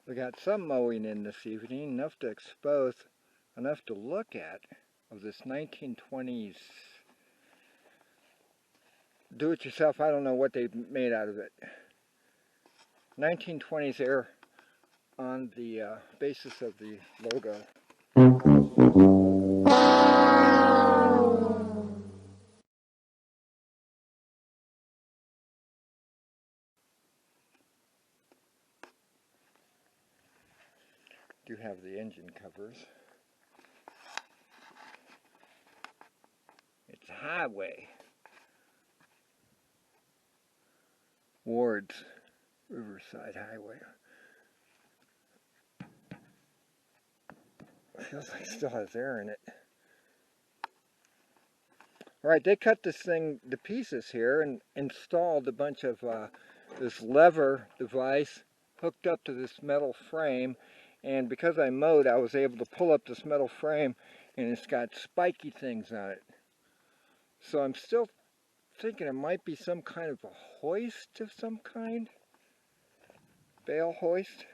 We got some mowing in this evening, enough to expose, enough to look at, of this 1920s do-it-yourself. I don't know what they made out of it. 1920s air on the basis of the logo. Do have the engine covers. It's highway. Ward's Riverside Highway. Feels like it still has air in it. Alright, they cut this thing to pieces here and installed a bunch of this lever device hooked up to this metal frame, and because I mowed, I was able to pull up this metal frame and it's got spiky things on it. So I'm still thinking it might be some kind of a hoist of some kind. Bale hoist.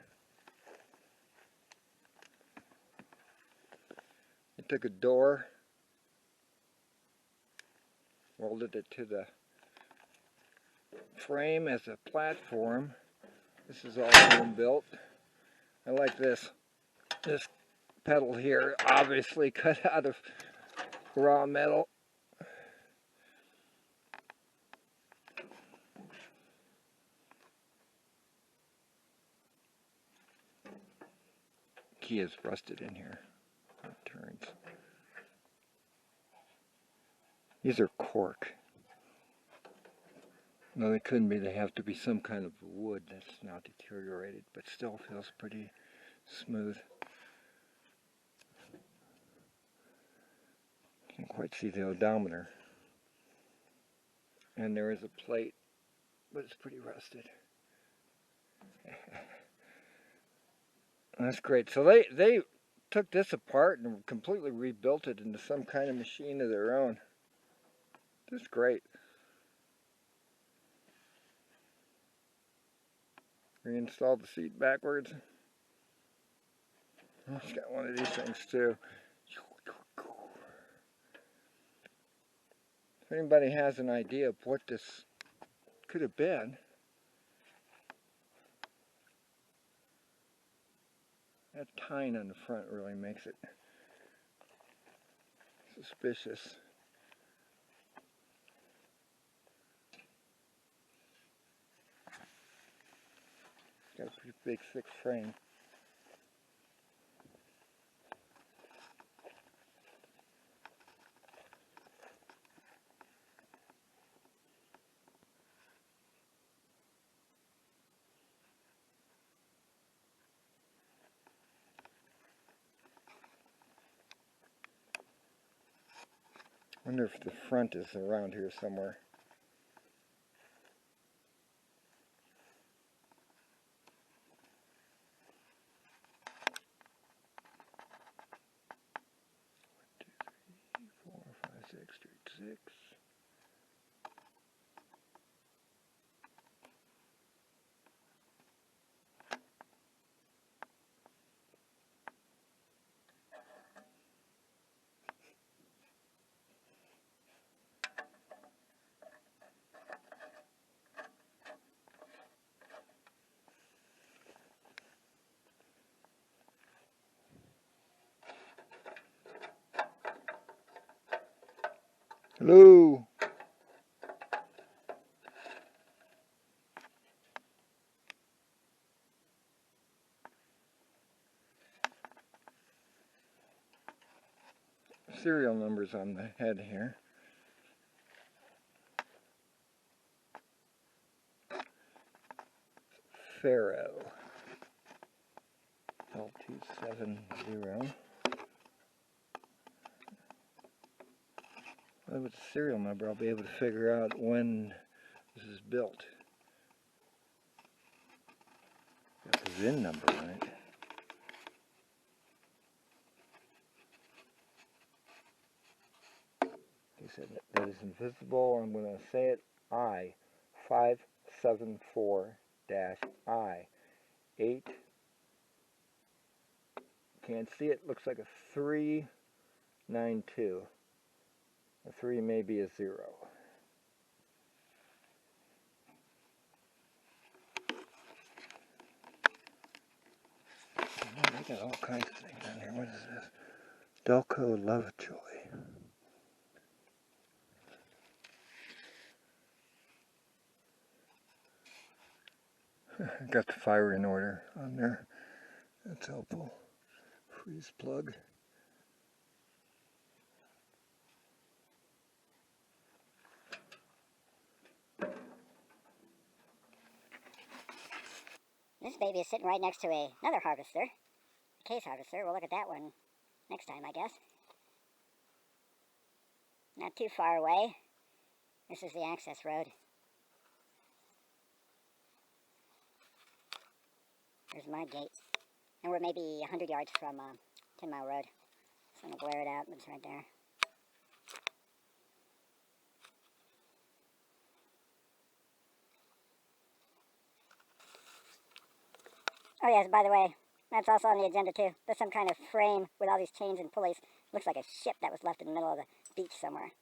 I took a door, welded it to the frame as a platform. This is all being built. I like this. This pedal here, obviously cut out of raw metal. Key is rusted in here. It turns. These are cork. No, they couldn't be. They have to be some kind of wood that's not deteriorated, but still feels pretty smooth. Can't quite see the odometer. And there is a plate, but it's pretty rusted. That's great. So they took this apart and completely rebuilt it into some kind of machine of their own. That's great. Reinstalled the seat backwards. It's got one of these things too. If anybody has an idea of what this could have been, that tine on the front really makes it suspicious. Got a pretty big, thick frame. I wonder if the front is around here somewhere. Six. Hello. Serial numbers on the head here. Faro L270. Well, with the serial number, I'll be able to figure out when this is built. Got the VIN number on it. He said that is invisible. I'm going to say it. I-574-I 8 can't see it, looks like a 392. A 3 may be a 0. They got all kinds of things on here. What is this? Delco Lovejoy. Got the firing order on there. That's helpful. Freeze plug. This baby is sitting right next to another harvester, a case harvester. We'll look at that one next time, I guess. Not too far away. This is the access road. There's my gate. And we're maybe 100 yards from 10 Mile Road. So I'm going to blare it out, but it's right there. Oh yes, by the way, that's also on the agenda too. There's some kind of frame with all these chains and pulleys. Looks like a ship that was left in the middle of the beach somewhere.